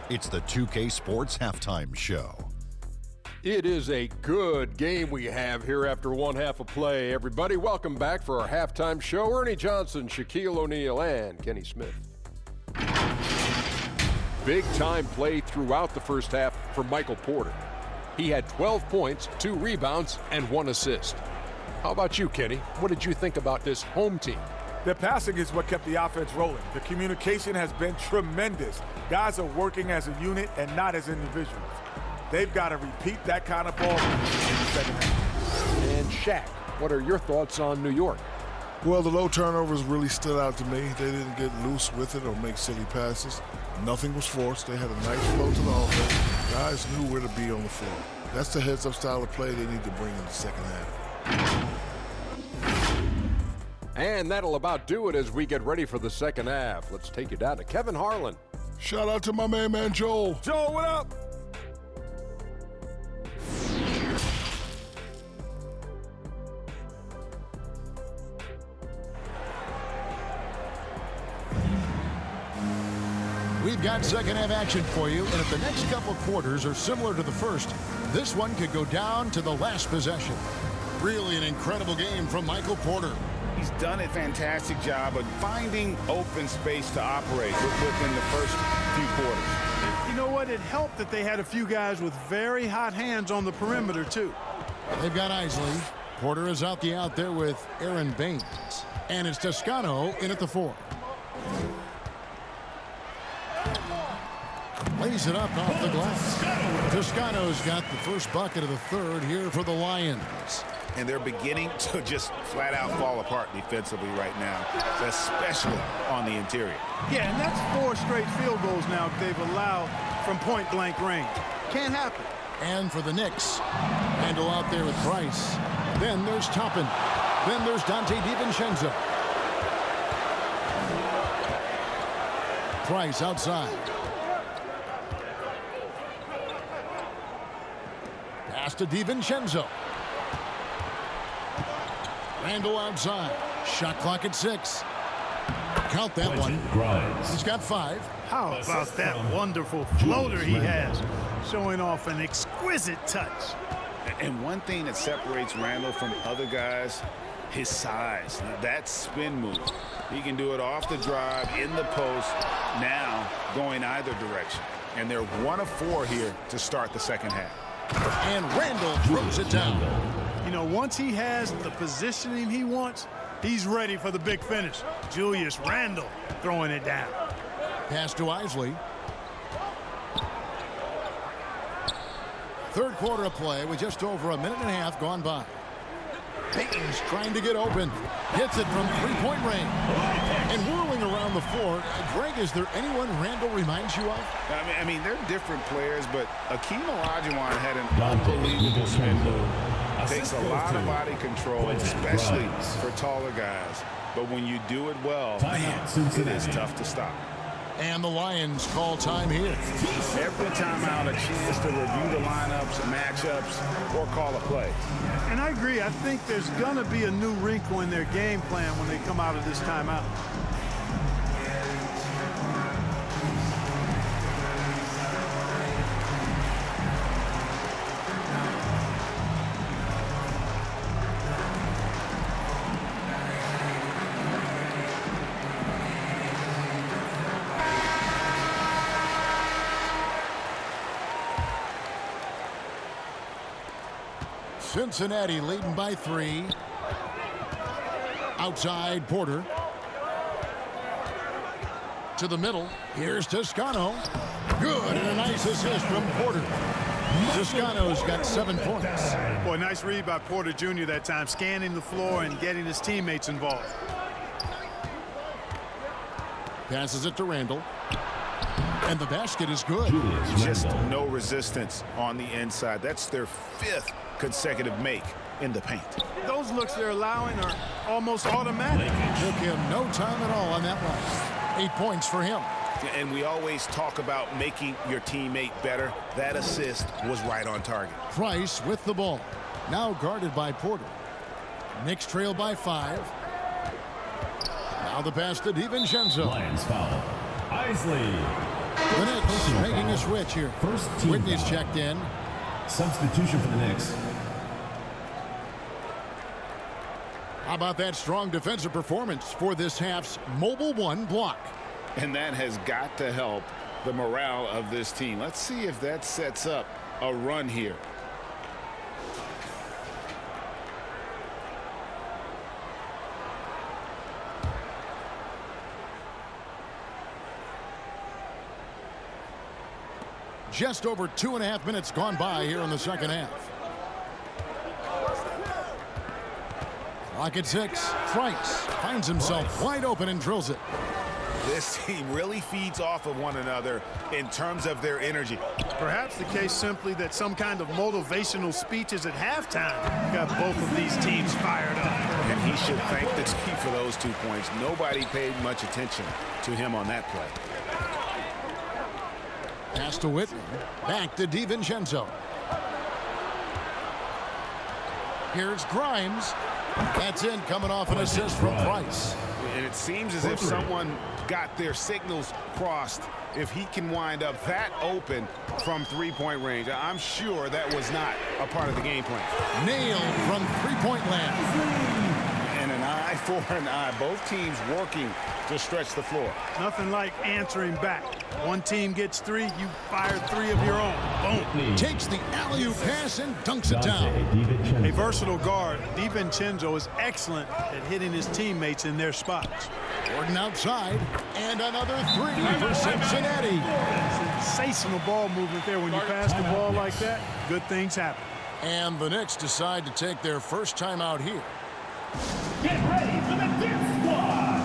It's the 2K Sports Halftime Show. It is a good game we have here after one half of play. Everybody, welcome back for our halftime show. Ernie Johnson, Shaquille O'Neal, and Kenny Smith. Big-time play throughout the first half for Michael Porter. He had 12 points, 2 rebounds, and 1 assist. How about you, Kenny? What did you think about this home team? The passing is what kept the offense rolling. The communication has been tremendous. Guys are working as a unit and not as individuals. They've got to repeat that kind of ball in the second half. And Shaq, what are your thoughts on New York? Well, the low turnovers really stood out to me. They didn't get loose with it or make silly passes. Nothing was forced. They had a nice flow to the offense. Guys knew where to be on the floor. That's the heads-up style of play they need to bring in the second half. And that'll about do it as we get ready for the second half. Let's take you down to Kevin Harlan. Shout out to my man Joel. Joel, what up? We've got second half action for you, and if the next couple quarters are similar to the first, this one could go down to the last possession. Really an incredible game from Michael Porter. He's done a fantastic job of finding open space to operate within the first few quarters. You know what? It helped that they had a few guys with very hot hands on the perimeter, too. They've got Isley. Porter is out there with Aaron Baines. And it's Toscano in at the 4. Lays it up off the glass. Toscano's got the first bucket of the third here for the Lions. And they're beginning to just flat out fall apart defensively right now, especially on the interior. Yeah, and that's 4 straight field goals now they've allowed from point-blank range. Can't happen. And for the Knicks, Randall out there with Price. Then there's Toppin. Then there's Dante DiVincenzo. Price outside. Pass to DiVincenzo. Randall outside. Shot clock at 6. Count that one. He's got 5. How about that wonderful floater he has, showing off an exquisite touch. And one thing that separates Randall from other guys, his size. That spin move. He can do it off the drive, in the post, now going either direction. And they're 1 of 4 here to start the second half. And Randall throws it down. You know, once he has the positioning he wants, he's ready for the big finish. Julius Randle throwing it down. Pass to Isley. Third quarter of play with just over a minute and a half gone by. Payton's trying to get open. Hits it from three-point range. And whirling around the floor. Greg, is there anyone Randall reminds you of? I mean, they're different players, but Akeem Olajuwon had an unbelievable spin move. Takes a lot of body control, especially for taller guys. But when you do it well, man, it is tough to stop. And the Lions call time here. Every timeout, a chance to review the lineups, matchups, or call a play. And I agree. I think there's going to be a new wrinkle in their game plan when they come out of this timeout. Cincinnati leading by 3. Outside Porter. To the middle. Here's Toscano. Good, and a nice assist from Porter. Toscano's got 7 points. Boy, nice read by Porter Jr. that time, scanning the floor and getting his teammates involved. Passes it to Randall. And the basket is good. Just no resistance on the inside. That's their 5th consecutive make in the paint. Those looks they're allowing are almost automatic. Took him no time at all on that one. 8 points for him. And we always talk about making your teammate better. That assist was right on target. Price with the ball. Now guarded by Porter. Knicks trail by 5. Now the pass to DiVincenzo. Lions foul. Isley. The Knicks making a switch here. Whitney's checked in. Substitution for the Knicks. How about that strong defensive performance for this half's mobile one block? And that has got to help the morale of this team. Let's see if that sets up a run here. Just over 2.5 minutes gone by here in the second half. Clock at 6. Price finds himself wide open and drills it. This team really feeds off of one another in terms of their energy. Perhaps the case simply that some kind of motivational speech is at halftime. Got both of these teams fired up. And he should thank the team for those 2 points. Nobody paid much attention to him on that play. Pass to Whitney. Back to DiVincenzo. Here's Grimes. That's in, coming off an assist from Price. And it seems as if someone got their signals crossed. If he can wind up that open from three-point range, I'm sure that was not a part of the game plan. Nailed from three-point land. And an eye for an eye. Both teams working to stretch the floor. Nothing like answering back. One team gets 3, you fire 3 of your own. Boom. Takes the alley-oop pass and dunks it down. A versatile guard, DiVincenzo is excellent at hitting his teammates in their spots. Gordon outside, and another 3 for Cincinnati. Sensational ball movement there. When you pass the ball like that, good things happen. And the Knicks decide to take their first time out here. Get ready for the Knicks squad.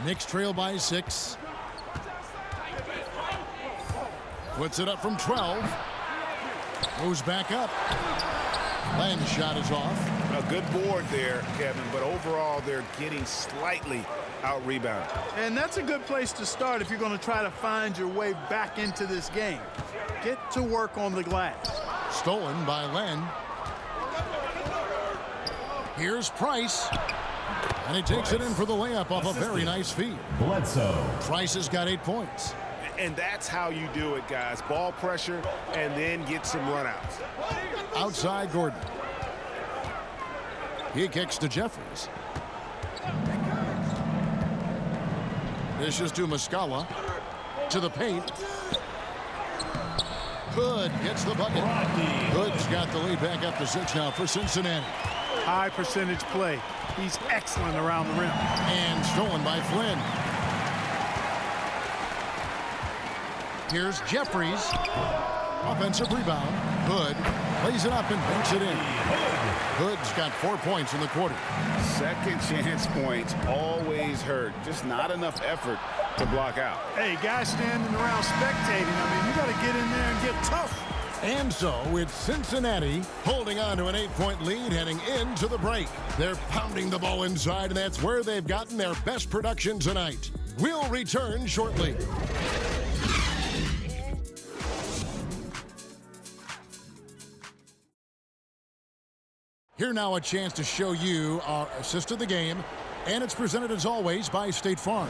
Knicks trail by 6. Puts it up from 12. Goes back up. Len's shot is off. A good board there, Kevin, but overall they're getting slightly out-rebounded. And that's a good place to start if you're going to try to find your way back into this game. Get to work on the glass. Stolen by Len. Here's Price. And he takes it in for the layup off a very nice feed. Bledsoe. Price has got 8 points. And that's how you do it, guys. Ball pressure and then get some runouts. Outside Gordon. He kicks to Jeffries. Dishes to Muscala. To the paint. Hood gets the bucket. Hood's got the lead back up to 6 now for Cincinnati. High percentage play. He's excellent around the rim. And stolen by Flynn. Here's Jeffries. Offensive rebound. Hood plays it up and banks it in. Hood's got 4 points in the quarter. Second chance points always hurt. Just not enough effort to block out. Hey, guys standing around spectating. I mean, you got to get in there and get tough. And so it's Cincinnati holding on to an 8-point lead heading into the break. They're pounding the ball inside, and that's where they've gotten their best production tonight. We'll return shortly. Here now a chance to show you our assist of the game, and it's presented as always by State Farm.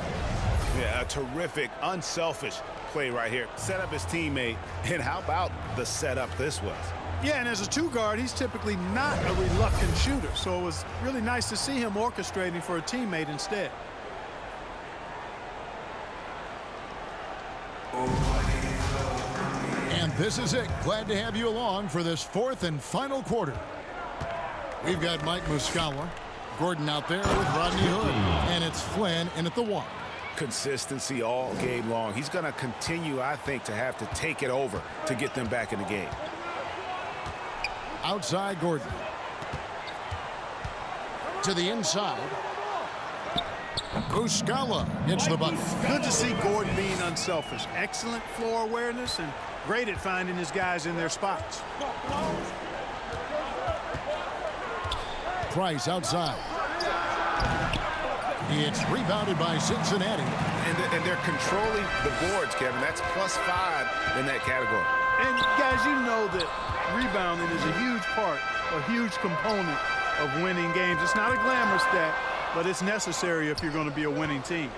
Yeah, a terrific, unselfish play right here. Set up his teammate, and how about the setup this was? Yeah, and as a 2 guard, he's typically not a reluctant shooter, so it was really nice to see him orchestrating for a teammate instead. And this is it. Glad to have you along for this 4th and final quarter. We've got Mike Muscala. Gordon out there with Rodney Hood. And it's Flynn in at the 1. Consistency all game long. He's going to continue, I think, to have to take it over to get them back in the game. Outside Gordon. To the inside. Muscala hits the bucket. Good to see Gordon being unselfish. Excellent floor awareness and great at finding his guys in their spots. Price outside. It's rebounded by Cincinnati. And they're controlling the boards, Kevin. That's +5 in that category. And guys, you know that rebounding is a huge part, a huge component of winning games. It's not a glamour stat, but it's necessary if you're going to be a winning team.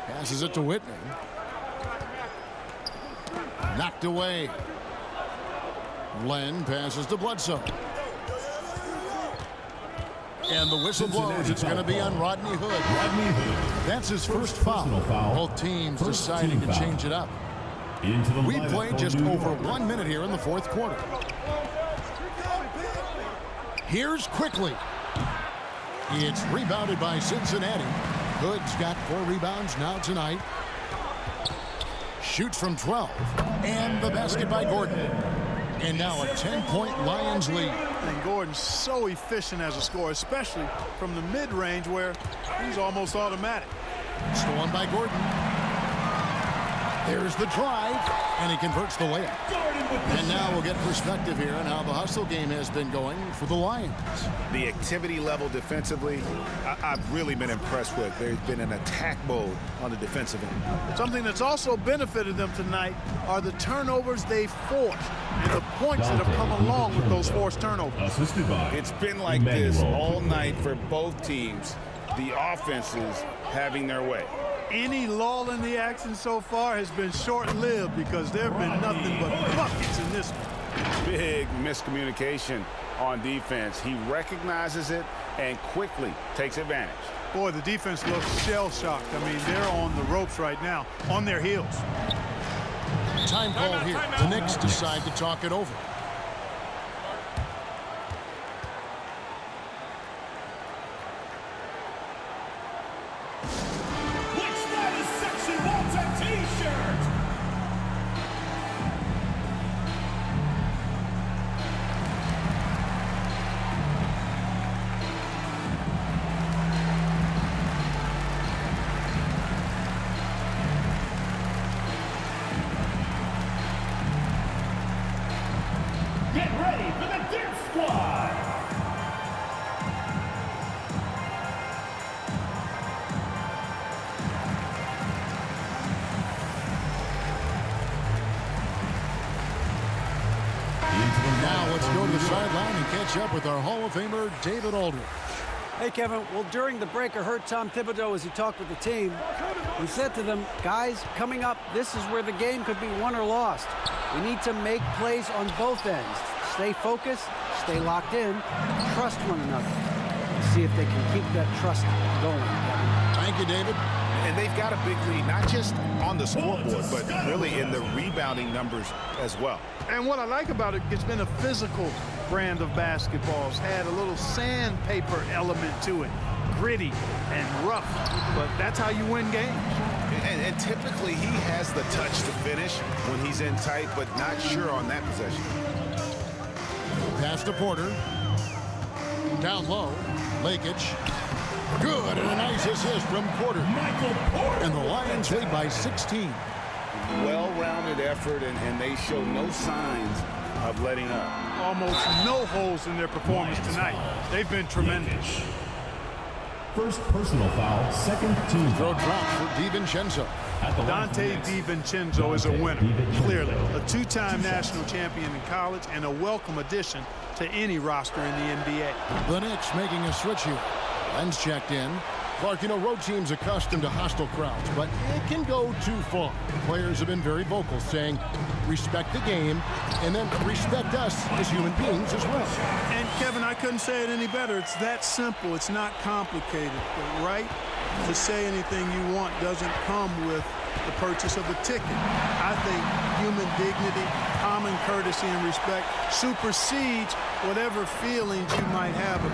Passes it to Whitney. Knocked away. Len passes to Bledsoe. And the whistle blows. It's going to be on Rodney Hood. That's his first foul. Both teams deciding to change it up. We played just over 1 minute here in the fourth quarter. Here's Quickly. It's rebounded by Cincinnati. Hood's got 4 rebounds now tonight. Shoots from 12. And the basket by Gordon. And now a 10-point Lions lead. And Gordon's so efficient as a scorer, especially from the mid-range where he's almost automatic. Stolen by Gordon. There's the drive, and he converts the layup. And now we'll get perspective here on how the hustle game has been going for the Lions. The activity level defensively, I've really been impressed with. There's been an attack mode on the defensive end. Something that's also benefited them tonight are the turnovers they've forced and the points that have come along with those forced turnovers. It's been like this all night for both teams. The offenses having their way. Any lull in the action so far has been short-lived because there have been nothing but buckets in this one. Big miscommunication on defense. He recognizes it and quickly takes advantage. Boy, the defense looks shell-shocked. I mean, they're on the ropes right now, on their heels. Time call here. The Knicks decide to talk it over. Get ready for the Dip Squad! Now let's go to the sideline and catch up with our Hall of Famer, David Aldridge. Hey, Kevin. Well, during the break, I heard Tom Thibodeau as he talked with the team. He said to them, guys, coming up, this is where the game could be won or lost. We need to make plays on both ends. Stay focused, stay locked in, trust one another, and see if they can keep that trust going, Kevin. Thank you, David. And they've got a big lead, not just on the scoreboard, but really in the rebounding numbers as well. And what I like about it, it's been a physical brand of basketball. It's had a little sandpaper element to it, gritty and rough, but that's how you win games. And typically he has the touch to finish when he's in tight, but not sure on that possession. Pass to Porter. Down low. Lakic. Good, and a nice assist from Porter. And the Lions lead by 16. Well-rounded effort, and they show no signs of letting up. Almost no holes in their performance tonight. They've been tremendous. First personal foul, second team Throw foul. drops for DiVincenzo. Dante DiVincenzo is a winner, clearly. A two-time national champion in college and a welcome addition to any roster in the NBA. The Knicks making a switch here. Len's checked in. Clark, you know, road teams accustomed to hostile crowds, but it can go too far. Players have been very vocal, saying, respect the game, and then respect us as human beings as well. And, Kevin, I couldn't say it any better. It's that simple. It's not complicated. The right to say anything you want doesn't come with the purchase of a ticket. I think human dignity, common courtesy, and respect supersedes whatever feelings you might have